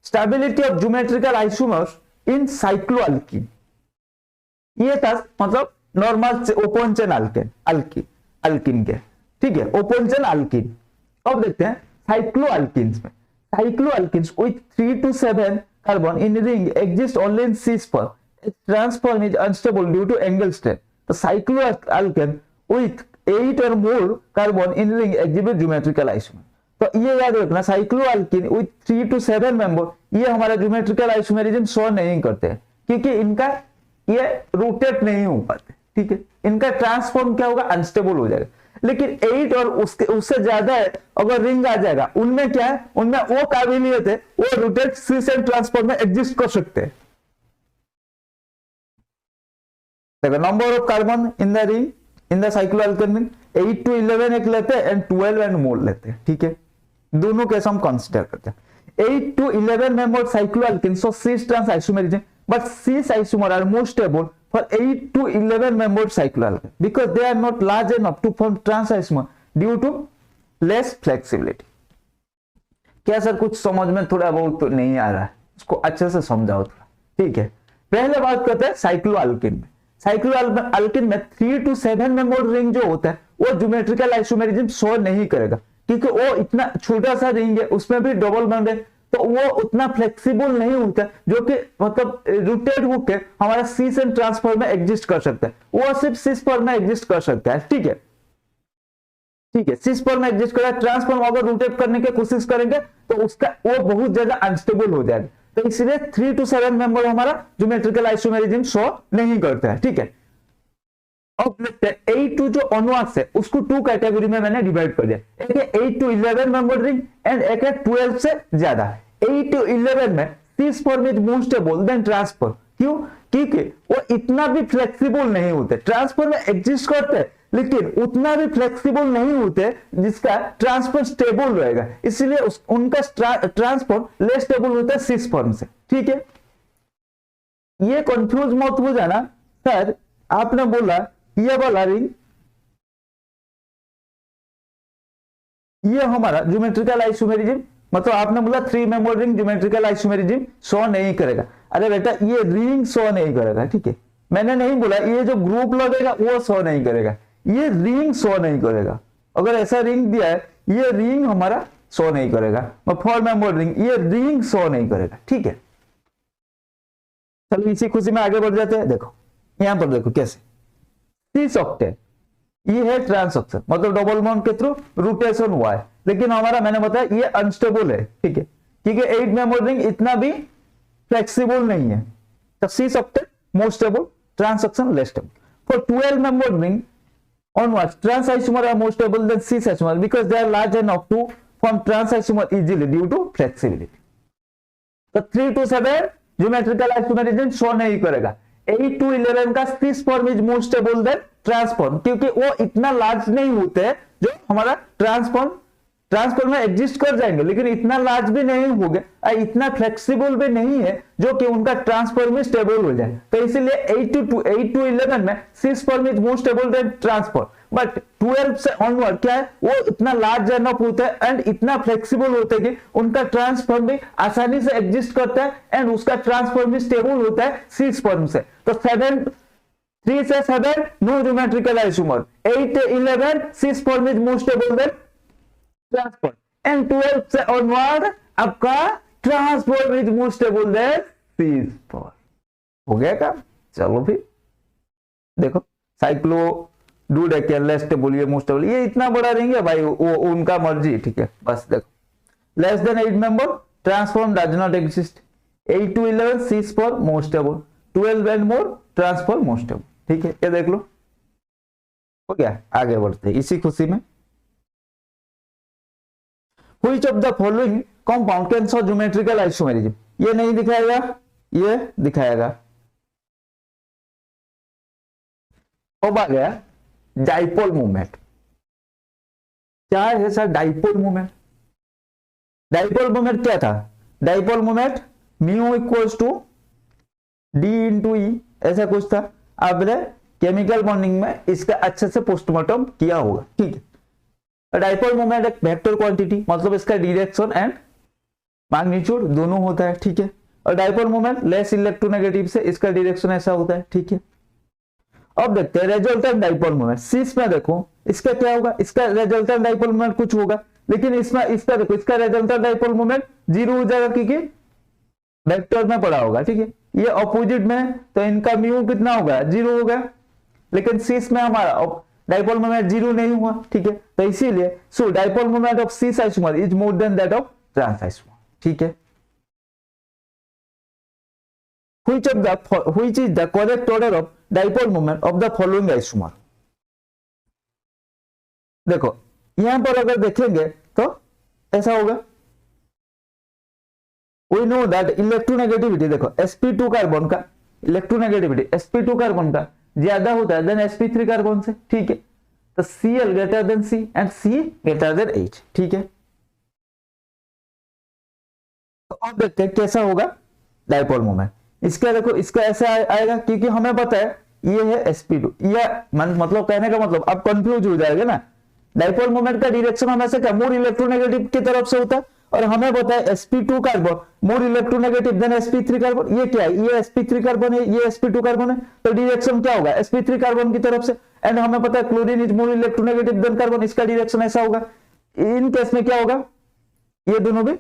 Stability of geometrical isomers इन साइक्लोअल्कीन, ये था मतलब नॉर्मल ओपन चेन अल्कीन के, ठीक है, ओपन चेन अल्कीन। अब देखते हैं साइक्लोअल्कीन्स में, cycloalkenes with 3 to 7 carbon in ring exist only in cis पर, trans form is unstable due to angle strain. तो cycloalkane with 8 or more carbon in ring exhibit geometrical isomer. तो ये याद रखना, साइक्लोअल्कीन विथ 3 to 7 मेंबर ये हमारा geometrical isomerism show नहीं करते हैं, क्योंकि इनका ये रोटेट नहीं हो पाते, ठीक है, इनका ट्रांसफॉर्म क्या होगा, अनस्टेबल हो जाएगा। लेकिन 8 और उससे ज्यादा है अगर रिंग आ जाएगा, उनमें क्या है, उनमें वो काबिलियत है, वो रोटेट सिस एंड ट्रांसफॉर्म में एग्जिस्ट कर सकते हैं। देखो number of carbon in the ring in the cycloalkane ring 8 to 11 एक लेते हैं एंड 12 एंड मोर लेते हैं, ठीक है, दोनों केस हम कंसीडर करते हैं। 8 to 11 member cycloalkane so cis trans isomerism, but cis isomer are more stable for 8 to 11 membered cycloalkane because they are not large enough to form trans isomer due to less flexibility। क्या sir कुछ समझ में थोड़ा बहुत तो नहीं आ रहा है, उसको अच्छे से समझाओ थोड़ा, ठीक है। पहले बात करते हैं साइक्लोअल्केन में। साइक्लोअल्केन में 3 to 7 मेंबर्ड रिंग जो होता है वो ज्योमेट्रिकल आइसोमेरिज्म शो नहीं करेगा, क्योंकि वो इतना छोटा सा रिंग है, उसमें भी डबल बॉन्ड है, तो वो उतना फ्लेक्सिबल नहीं होता जो कि मतलब रोटेट होकर हमारा सिस एंड ट्रांसफॉर्म में एग्जिस्ट कर सकता है, वो सिर्फ सिस पर में एग्जिस्ट कर सकता है, ठीक है, ठीक है, सिस पर में एग्जिस्ट कर रहा है। ट्रांसफॉर्म अगर रोटेट करने की कोशिश करेंगे तो उसका वो बहुत ज्यादा अनस्टेबल हो जाएगा, तो इसलिए 3 to 7 मेंबर हमारा ज्योमेट्रिकल आइसोमेरिज्म शो नहीं करता है, ठीक है। अब देखते हैं 8 to जो ऑनवर्ड्स है उसको 2 कैटेगरी में मैंने डिवाइड कर दिया, एक है 8 to 11 मेंबर रिंग एंड एक है 12 से ज्यादा। 8 to 11 में cis form is more stable than trans form, क्यों, क्योंकि वो इतना भी फ्लेक्सिबल नहीं होते, ट्रांसफॉर्म में एग्जिस्ट करते हैं लेकिन उतना भी फ्लेक्सिबल नहीं होते जिसका ट्रांसफॉर्म स्टेबल रहेगा, इसलिए उनका ट्रांसफॉर्म लेस स्टेबल होता है सिस फॉर्म से, ठीक है। ये कंफ्यूज मत हो जाना, सर आपने बोला ये वाला रिंग ये हमारा ज्योमेट्रिकल आइसोमेरिज्म, मतलब आपने बोला 3 member ring geometrical isomerism show नहीं करेगा। अरे बेटा ये रिंग शो नहीं करेगा, ठीक है, मैंने नहीं बोला ये जो ग्रुप लगेगा वो शो नहीं करेगा, ये रिंग शो नहीं करेगा। अगर ऐसा रिंग दिया है ये रिंग हमारा शो नहीं करेगा, 4 मेंबर रिंग ये रिंग शो नहीं करेगा, ठीक है। चलो इसी खुशी में आगे बढ़ जाते हैं। देखो यहां पर देखो कैसे सिस ऑक्टेन ये है ट्रांसक्शन, मतलब डबल बॉन्ड के थ्रू रोटेशन हुआ है, लेकिन हमारा मैंने बताया ये अनस्टेबल है, ठीक है, क्योंकि 8 मेंबर रिंग इतना भी फ्लेक्सिबल नहीं है, तो सिस ऑक्टेन मोर स्टेबल, ट्रांसक्शन less stable. For 12 member ring onwards trans isomer are more stable than cis isomer because they are large enough to form trans isomer easily due to flexibility। तो 3 to 7 geometrical isomerism show नहीं करेगा। 8 to 11 का cis form is more stable than transform, क्योंकि वो इतना large नहीं होते जो हमारा ट्रांसफॉर्म में एग्जिस्ट कर जाएंगे, लेकिन इतना लार्ज भी नहीं होंगे, इतना फ्लेक्सिबल भी नहीं है जो कि उनका ट्रांसफॉर्म में स्टेबल हो जाए। तो इसीलिए 8 to 11 में cis form is more stable than trans form, but 12 से ऑनवर्ड क्या है वो इतना लार्ज एनफ होता है एंड इतना फ्लेक्सिबल होता है कि उनका ट्रांसफॉर्म भी आसानी से एग्जिस्ट करता है एंड उसका ट्रांसफॉर्म भी स्टेबल होता है सिस फॉर्म से। तो 3 से 7 no geometrical isomer, 8 to 11 cis form is more stable than trans form and 12 से ऑनवर्ड आपका trans form is more stable than cis form. हो गया काम। चलो फिर देखो साइक्लो डूडेकेन लेस स्टेबल ये मोर स्टेबल, ये इतना बड़ा रहेंगे भाई वो उनका मर्जी, ठीक है। बस देखो less than 8 member trans form does not exist, 8 to 11 cis form more stable, 12 and more trans form more stable, ठीक है। ये देख लो हो गया। आगे बढ़ते हैं इसी खुशी में। Which of the following compound can show geometrical isomerism? ये नहीं दिखाएगा, ये दिखाएगा। अब आ गया डाइपोल मूवमेंट। क्या है sir dipole movement? Dipole movement क्या था? Dipole movement mu equals to D into E ऐसा कुछ था। आपने केमिकल बॉन्डिंग में इसका अच्छे से पोस्टमार्टम किया होगा, ठीक है। डाइपोल मोमेंट एक वेक्टर क्वांटिटी, मतलब इसका डायरेक्शन एंड मैग्नीट्यूड दोनों होता है, ठीक है। और डाइपोल मोमेंट लेस इलेक्ट्रोनेगेटिव से इसका डायरेक्शन ऐसा होता है, ठीक है। अब देखते हैं रिजल्टेंट डाइपोल मोमेंट। सीस में देखो इसका क्या होगा, इसका रिजल्टेंट डाइपोल मोमेंट कुछ होगा, लेकिन इसमें इसका देखो इसका रिजल्टेंट डाइपोल मोमेंट 0 हो जाएगा क्योंकि वेक्टर में पड़ा होगा, ठीक है। ये अपोजिट में है तो इनका म्यू कितना होगा, 0 होगा। लेकिन सीस में हमारा डाइपोल मोमेंट 0 नहीं हुआ, ठीक है। तो इसीलिए so dipole moment of cis isomer is more than that of trans isomer, ठीक है। Which is the correct order of dipole moment of the following isomer? देखो यहां पर अगर देखेंगे तो ऐसा होगा, we know that इलेक्ट्रोनेगेटिविटी देखो sp2 कार्बन का इलेक्ट्रोनेगेटिविटी sp2 कार्बन का ज्यादा होता है देन sp3 कार्बन से, ठीक है। तो Cl greater than C and C greater than H, ठीक है। तो अब देखते हैं कैसा होगा डाइपोल मोमेंट। इसका देखो इसका ऐसा आएगा क्योंकि हमें पता है ये है sp2, ये मतलब कहने का मतलब अब कंफ्यूज हो जाएगा ना। डाइपोल मोमेंट का डायरेक्शन हमेशा क्या मोर इलेक्ट्रोनेगेटिव की तरफ से होता है, और हमें पता है sp2 carbon more electronegative than sp3 carbon. ये क्या है, ये sp3 कार्बन है, ये sp2 कार्बन है, तो डायरेक्शन क्या होगा sp3 कार्बन की तरफ से। एंड हमें पता है chlorine is more electronegative than carbon, इसका डायरेक्शन ऐसा होगा। इन केस में क्या होगा, ये दोनों भी,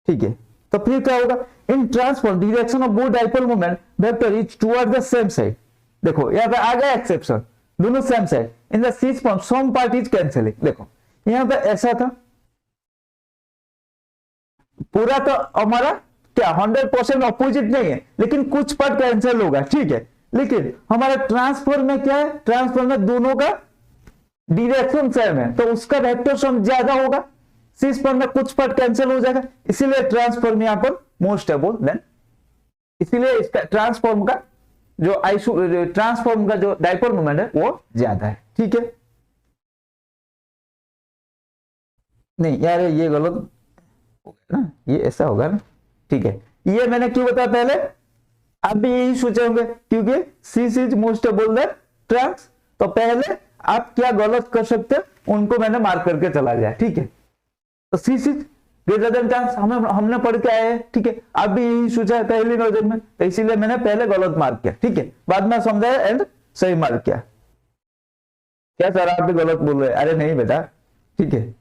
ठीक है। तो फिर क्या होगा, in trans form direction of both dipole moment vector is toward the same side. देखो यहां पे आ गया एक्सेप्शन, दोनों same side. In the cis form some part is cancelling. देखो यहां पे ऐसा था, पूरा तो हमारा क्या 100% अपोजिट नहीं है, लेकिन कुछ पार्ट कैंसिल होगा, ठीक है। लेकिन हमारा ट्रांसफर में क्या है, ट्रांसफर में दोनों का डायरेक्शन सेम है तो उसका वेक्टर सम ज्यादा होगा। सीस पर में कुछ पार्ट कैंसिल हो जाएगा, इसीलिए ट्रांसफॉर्म यहां पर मोर स्टेबल देन, इसीलिए इसका ट्रांसफॉर्म का जो डाइपोल मोमेंट है वो ज्यादा है, ठीक है। नहीं यार ये गलत होगा ना, ये ऐसा होगा ना, ठीक है। ये मैंने क्यों बताया पहले, आप भी यही सोचेंगे क्योंकि cis is more stable than trans. तो पहले आप क्या गलत कर सकते हैं उनको मैंने मार्क करके चला गया, ठीक है। तो सीस इज ग्रेटर देन ट्रांस हमने पढ़ के आए हैं, ठीक है। आप भी यही सोचा है पहली नजर में, तो इसीलिए मैंने पहले गलत मार्क किया, ठीक है। बाद में समझाया एंड सही मार्क किया। क्या सर आप भी गलत बोल रहे हैं, अरे नहीं बेटा, ठीक है।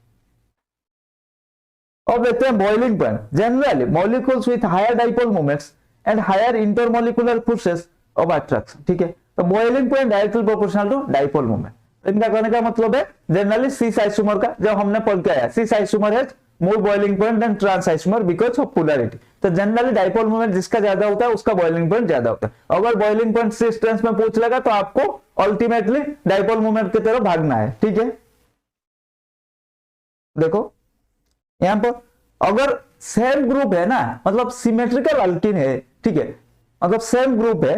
अब देखते हैं boiling point. Generally molecules with higher dipole moments and higher intermolecular forces of attraction, ठीक है। तो boiling point directly proportional to dipole moment. इनका कहने का मतलब है जनरली सीस आइसोमर का जब हमने पढ़ के आया, सीस आइसोमर है more boiling point than trans isomer because of polarity. तो जनरली डाइपोल मोमेंट जिसका ज्यादा होता है उसका बॉइलिंग पॉइंट ज्यादा होता है। अगर बॉइलिंग पॉइंट सीस ट्रांस में पूछ लेगा तो आपको अल्टीमेटली डाइपोल मोमेंट की तरफ भागना है, ठीक है। देखो यहां पर अगर सेम ग्रुप है ना, मतलब सिमेट्रिकल अल्कीन है, ठीक है, मतलब सेम ग्रुप है।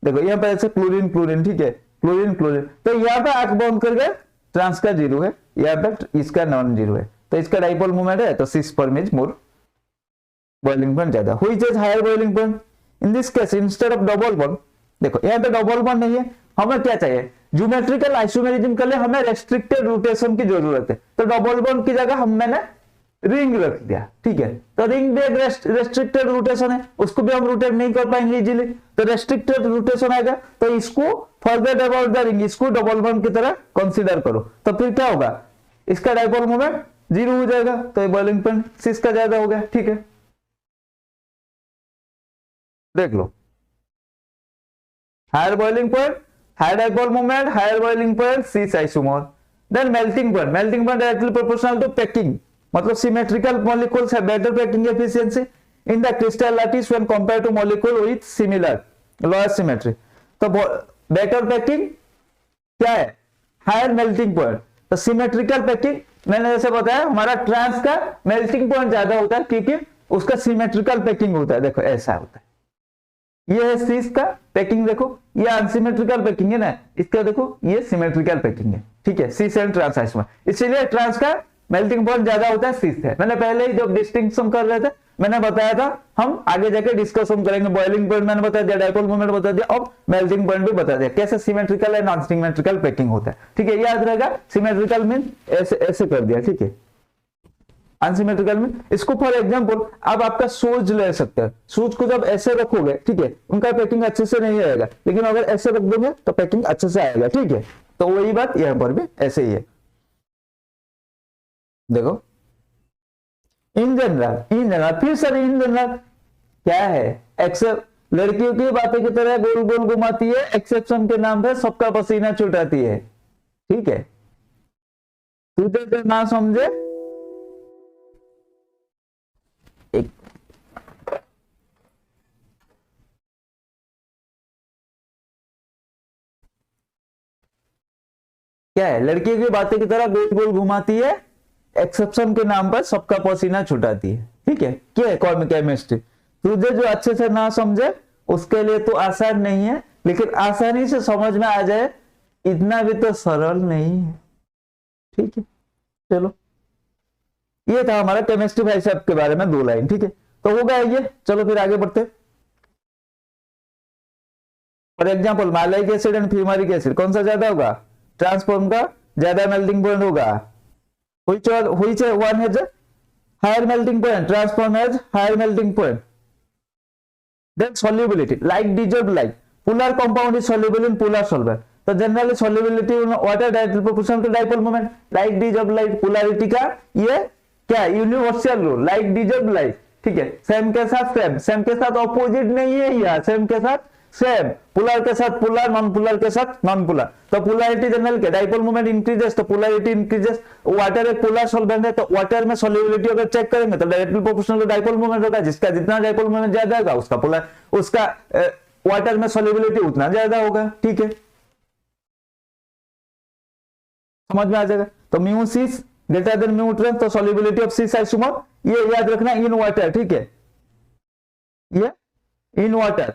देखो यहाँ पे ऐसे क्लोरीन क्लोरीन, ठीक है, क्लोरीन क्लोरीन, तो यहाँ पे आंख बंद करके ट्रांस का 0 है, यहाँ पे इसका नॉन 0 है, तो इसका डाइपोल मोमेंट है तो सिस पर इज मोर बॉइलिंग पॉइंट ज्यादा। Which is higher boiling point in this case instead of double bond. देखो यहाँ पे डबल बॉन्ड नहीं है, हमें क्या चाहिए, ज्योमेट्रिकल आइसोमेरिज्म के लिए हमें रेस्ट्रिक्टेड रोटेशन की जरूरत है। तो डबल बॉन्ड की जगह हम मैंने रिंग रख दिया, ठीक है। तो रिंग भी एक रेस्ट्रिक्टेड रोटेशन है, उसको भी हम रोटेट नहीं कर पाएंगे इजीली, तो रेस्ट्रिक्टेड रोटेशन आएगा। तो इसको फॉरगेट अबाउट द रिंग, इसको डबल बॉन्ड की तरह कंसीडर करो। तो फिर क्या होगा, इसका डाइपोल मोमेंट 0 हो जाएगा, तो ये बॉइलिंग पॉइंट सिस का ज्यादा हो गया, ठीक है। देख लो higher boiling point, higher dipole moment, higher boiling point, cis isomer. Then melting point, melting point directly proportional to packing, मतलब symmetrical molecules have better packing efficiency in the crystal lattice when compared to molecule with similar lower symmetry। तो better packing क्या है, higher melting point. तो symmetrical packing मैंने जैसे बताया हमारा trans का मेल्टिंग पॉइंट ज्यादा होता है क्योंकि उसका सिमेट्रिकल पैकिंग होता है। देखो ऐसा होता है, ये है सीस का पैकिंग, देखो ये अनसिमेट्रिकल पैकिंग है ना, इसका देखो ये सिमेट्रिकल पैकिंग है, ठीक है, सीस एंड ट्रांस आइसोमर, इसीलिए ट्रांस का मेल्टिंग पॉइंट ज्यादा होता है सीस से। मैंने पहले ही जब डिस्टिंक्शन कर रहे थे मैंने बताया था, हम आगे जाके डिस्कशन करेंगे। बॉइलिंग पॉइंट मैंने बता दिया, डाइपोल मोमेंट बता दिया, अब मेल्टिंग पॉइंट भी बता दिया कैसे symmetrical and non symmetrical packing होता है, ठीक है। याद रहेगा सिमेट्रिकल मीन ऐसे ऐसे कर दिया, ठीक है। अनसिमेट्रिकल में इसको फॉर एग्जांपल अब आपका शूज ले सकते हैं, शूज को जब ऐसे रखोगे ठीक है उनका पैकिंग अच्छे से नहीं आएगा, लेकिन अगर ऐसे रख दोगे तो पैकिंग अच्छे से आएगा, ठीक है। तो वही बात यहाँ पर भी ऐसे ही है। देखो इन जनरल फिर सर इन जनरल क्या है, एक्सेप्ट लड़कियों की बातें की तरह गोल गोल घुमाती है, एक्सेप्शन के नाम पे सबका पसीना छुटाती है, ठीक है। तुझे जो ना समझे एक क्या है, लड़की की बातें की तरह गोल गोल घुमाती है, एक्सेप्शन के नाम पर सबका पसीना छुटाती है, ठीक है। क्या है केमिस्ट्री, तुझे जो अच्छे से ना समझे उसके लिए तो आसान नहीं है, लेकिन आसानी से समझ में आ जाए इतना भी तो सरल नहीं है, ठीक है। चलो ये था हमारा केमिस्ट्री भाई साहब के बारे में 2 लाइन, ठीक है। तो हो गया ये, चलो फिर आगे बढ़ते। For example maleic acid and fumaric acid कौन सा ज्यादा होगा, ट्रांसफॉर्म का ज्यादा मेल्टिंग पॉइंट होगा, which one has a higher melting point, transform has higher melting point. Then solubility, like dissolved like polar compound is soluble in polar solvent, तो generally solubility water directly proportional to dipole moment, like dissolve like polarity का ये क्या universal rule, like dissolve like, ठीक है। Same के साथ same के साथ ऑपोजिट नहीं है यार, सेम के साथ सेम, पोलर के साथ पोलर, नॉन पोलर के साथ नॉन पोलर। तो पोलैरिटी जनरल के डाइपोल मोमेंट इंक्रीजेस तो पोलैरिटी इंक्रीजेस, वाटर एक पोलर सॉल्वेंट है तो वाटर में सॉल्युबिलिटी अगर चेक करेंगे तो directly proportional to dipole moment होगा, जिसका जितना डाइपोल मोमेंट ज्यादा होगा उसका पोलर उसका वाटर में सॉल्युबिलिटी उतना ज्यादा होगा, ठीक है। समझ में आ जाएगा। तो म्यू सिस ग्रेटर देन म्यू ट्रांस, तो सॉल्युबिलिटी ऑफ सिस आइसोमर ये याद रखना इन वाटर, ठीक है, ये इन वाटर,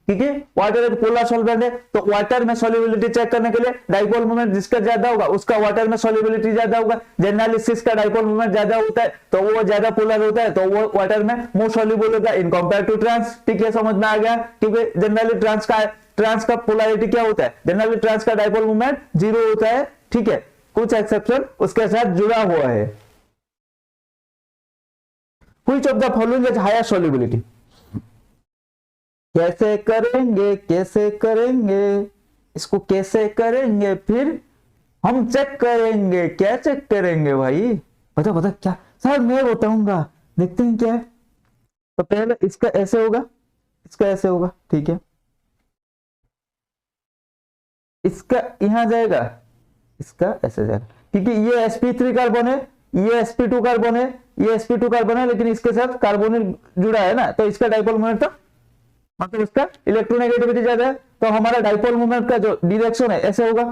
ठीक है। वाटर एक पोलर सॉल्वेंट है तो वाटर में सॉल्युबिलिटी चेक करने के लिए डाइपोल मोमेंट जिसका ज्यादा होगा उसका वाटर में सॉल्युबिलिटी ज्यादा होगा, जनरली सिस का डाइपोल मोमेंट ज्यादा होता है तो वो ज्यादा पोलर होता है तो वो वाटर में मोर सॉल्युबल होगा इन कंपेयर टू ट्रांस, ठीक है। समझ में आ गया, क्योंकि जनरली ट्रांस का पोलैरिटी क्या होता है, जनरली ट्रांस का डाइपोल मोमेंट 0 होता है, ठीक है, कुछ एक्सेप्शन उसके साथ जुड़ा हुआ है। Which of the following is higher solubility, कैसे करेंगे इसको, कैसे करेंगे फिर हम चेक करेंगे, क्या चेक करेंगे भाई, बता क्या सर मैं बताऊंगा, देखते हैं क्या है। तो पहले इसका ऐसे होगा, इसका ऐसे होगा, ठीक है, इसका यहां जाएगा, इसका ऐसे जाएगा, क्योंकि ये sp3 कार्बन है, ये sp2 कार्बन है, ये sp2 कार्बन है, लेकिन इसके साथ कार्बोनिल जुड़ा है ना, तो इसका डाइपोल मोमेंट तो मतलब इसका इलेक्ट्रोनेगेटिविटी ज्यादा है, तो हमारा डाइपोल मोमेंट का जो डायरेक्शन है ऐसे होगा,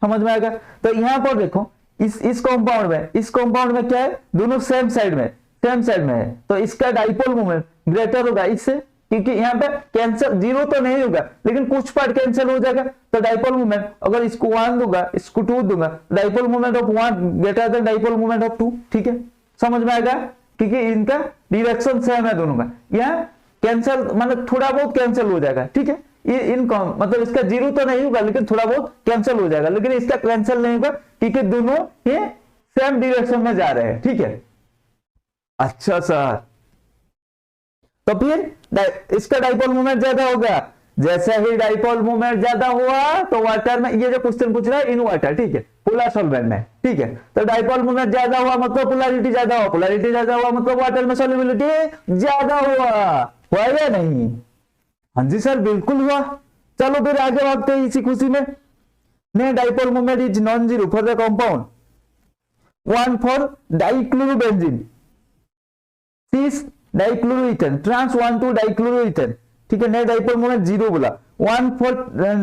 समझ में आएगा। तो यहां पर देखो इस कंपाउंड में क्या है, दोनों सेम साइड में है, तो इसका डाइपोल मोमेंट ग्रेटर होगा इससे, क्योंकि यहाँ पे कैंसिल 0 तो नहीं होगा लेकिन कुछ पार्ट कैंसिल हो जाएगा, तो डाइपोल मोमेंट अगर इसको 1 दूंगा इसको 2 दूंगा, dipole moment of 1 greater than dipole moment of 2, ठीक है। समझ में आएगा, क्योंकि इनका डायरेक्शन सेम है दोनों का, यहाँ कैंसिल मतलब थोड़ा बहुत कैंसिल हो जाएगा, ठीक है। मतलब इसका 0 तो नहीं होगा लेकिन थोड़ा बहुत कैंसिल हो जाएगा, लेकिन इसका कैंसिल नहीं होगा क्योंकि दोनों ही सेम डायरेक्शन में जा रहे हैं, ठीक है। अच्छा सर, तो फिर इसका डाइपोल मोमेंट ज्यादा होगा, जैसे ही डाइपोल मोमेंट ज्यादा हुआ तो वाटर में, ये जो क्वेश्चन पूछ रहा है इन वाटर, ठीक है, पोलर सॉल्वेंट में, ठीक है। तो डाइपोल मोमेंट ज्यादा हुआ मतलब पोलैरिटी ज्यादा हुआ, पोलैरिटी ज्यादा हुआ मतलब वाटर में सॉल्युबिलिटी ज्यादा हुआ या नहीं? हाँ जी सर बिल्कुल हुआ। चलो फिर आगे भागते हैं इसी खुशी में। Net dipole moment is non zero for the compound 1 for dichlorobenzene, 6 dichloroethane, trans 1 2 dichloroethane, ठीक है। ने डाइपोल मोमेंट 0 बोला, 1 for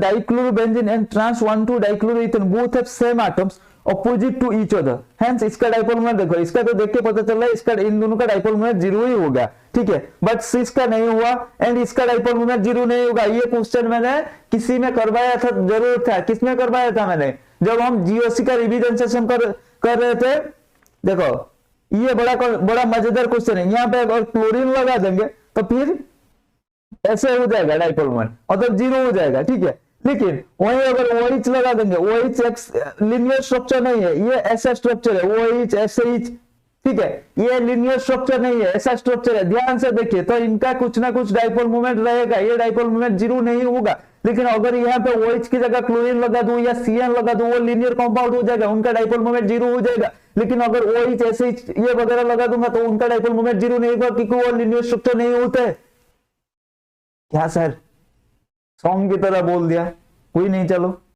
dichlorobenzene and trans 1 2 dichloroethane both have same atoms opposite to each other, hence इसका dipole moment देखो, इसका तो देख के पता चल रहा है इसका इन दोनों का डाइपोल मोमेंट 0 ही होगा, ठीक है। बट 6 का नहीं हुआ एंड इसका डाइपोल मोमेंट 0 नहीं होगा। ये क्वेश्चन मैंने किसी में करवाया था, जरूर था, किसमें करवाया था मैंने, जब हम जीओसी का रिवीजन सेशन कर रहे थे। देखो ये बड़ा मजेदार क्वेश्चन है। यहाँ पे अगर क्लोरीन लगा देंगे तो फिर ऐसे हो जाएगा डाइपोल मोमेंट, मतलब 0 हो जाएगा, ठीक है। लेकिन वही अगर OH लगा देंगे, OH एक लीनियर स्ट्रक्चर नहीं है, ये ऐसा स्ट्रक्चर है OH SH, ठीक है, ये लिनियर स्ट्रक्चर नहीं है, ऐसा स्ट्रक्चर है। ध्यान से देखिए तो इनका कुछ ना कुछ डाइपोल मोमेंट रहेगा, ये डाइपोल मोमेंट जीरो नहीं होगा। लेकिन अगर यहाँ पे OH की जगह क्लोरीन लगा दूं या CN लगा दूं, वो लिनियर कंपाउंड हो जाएगा, उनका डाइपोल मोमेंट जीरो हो जाएगा। लेकिन अगर OH ऐसे ये वगैरह लगा दूंगा तो उनका डाइपोल मोमेंट जीरो नहीं होगा, क्योंकि वो लिनियर स्ट्रक्चर नहीं होते। क्या सर सॉन्ग की तरह बोल दिया, कोई नहीं, चलो